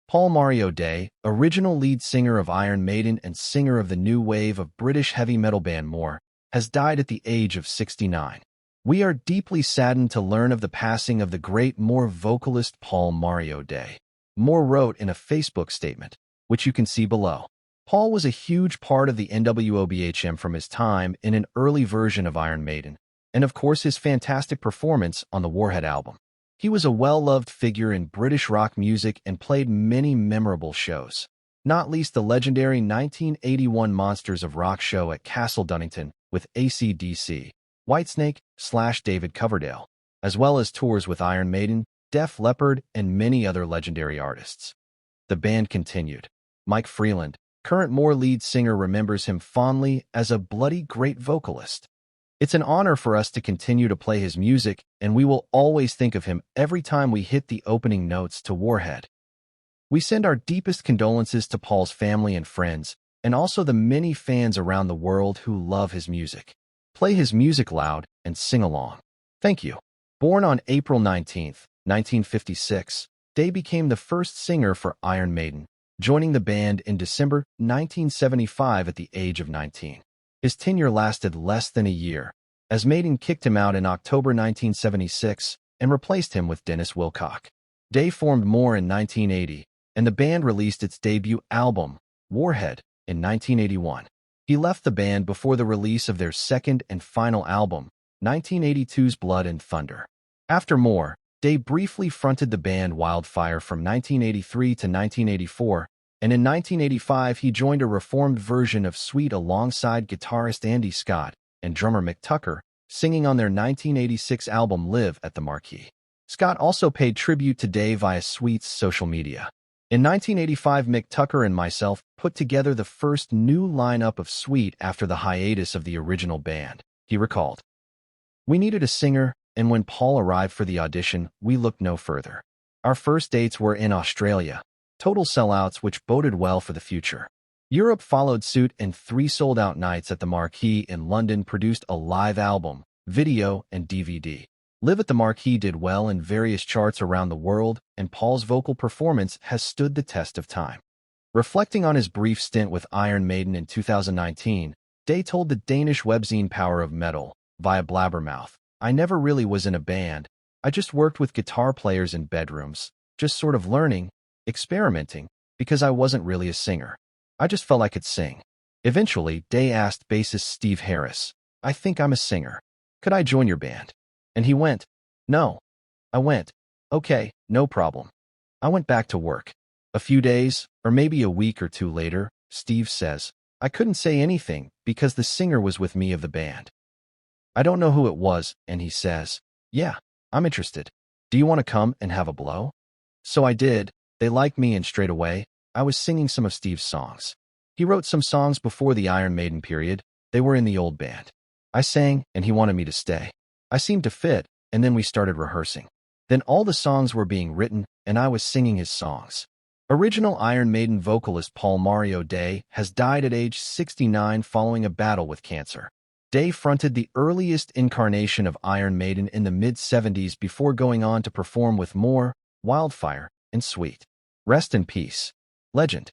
Paul Mario Day, original lead singer of Iron Maiden and singer of the new wave of British heavy metal band More, has died at the age of 69. We are deeply saddened to learn of the passing of the great More vocalist Paul Mario Day. More wrote in a Facebook statement, which you can see below. Paul was a huge part of the NWOBHM from his time in an early version of Iron Maiden, and of course his fantastic performance on the Warhead album. He was a well-loved figure in British rock music and played many memorable shows, not least the legendary 1981 Monsters of Rock show at Castle Donington with AC/DC, Whitesnake / David Coverdale, as well as tours with Iron Maiden, Def Leppard, and many other legendary artists. The band continued. Mike Freeland, current More lead singer, remembers him fondly as a bloody great vocalist. It's an honor for us to continue to play his music, and we will always think of him every time we hit the opening notes to Warhead. We send our deepest condolences to Paul's family and friends, and also the many fans around the world who love his music. Play his music loud and sing along. Thank you. Born on April 19, 1956, Day became the first singer for Iron Maiden, joining the band in December 1975 at the age of 19. His tenure lasted less than a year, as Maiden kicked him out in October 1976 and replaced him with Dennis Wilcock. Day formed More in 1980, and the band released its debut album, Warhead, in 1981. He left the band before the release of their second and final album, 1982's Blood and Thunder. After More, Day briefly fronted the band Wildfire from 1983 to 1984, and in 1985 he joined a reformed version of Sweet alongside guitarist Andy Scott and drummer Mick Tucker, singing on their 1986 album Live at the Marquee. Scott also paid tribute to Day via Sweet's social media. In 1985, Mick Tucker and myself put together the first new lineup of Sweet after the hiatus of the original band, he recalled. We needed a singer, and when Paul arrived for the audition, we looked no further. Our first dates were in Australia, total sellouts which boded well for the future. Europe followed suit, and 3 sold-out nights at the Marquee in London produced a live album, video, and DVD. Live at the Marquee did well in various charts around the world, and Paul's vocal performance has stood the test of time. Reflecting on his brief stint with Iron Maiden in 2019, Day told the Danish webzine Power of Metal, via Blabbermouth, "I never really was in a band. I just worked with guitar players in bedrooms, just sort of learning, experimenting, because I wasn't really a singer. I just felt I could sing." Eventually, Day asked bassist Steve Harris, "I think I'm a singer. Could I join your band?" And he went, "No." I went, "Okay, no problem." I went back to work. A few days, or maybe a week or two later, Steve says, "I couldn't say anything because the singer was with me of the band. I don't know who it was," and he says, "Yeah, I'm interested. Do you want to come and have a blow?" So I did. They liked me, and straight away, I was singing some of Steve's songs. He wrote some songs before the Iron Maiden period. They were in the old band. I sang, and he wanted me to stay. I seemed to fit, and then we started rehearsing. Then all the songs were being written, and I was singing his songs. Original Iron Maiden vocalist Paul Mario Day has died at age 69 following a battle with cancer. Day fronted the earliest incarnation of Iron Maiden in the mid-70s before going on to perform with More, Wildfire, and Sweet. Rest in peace, legend.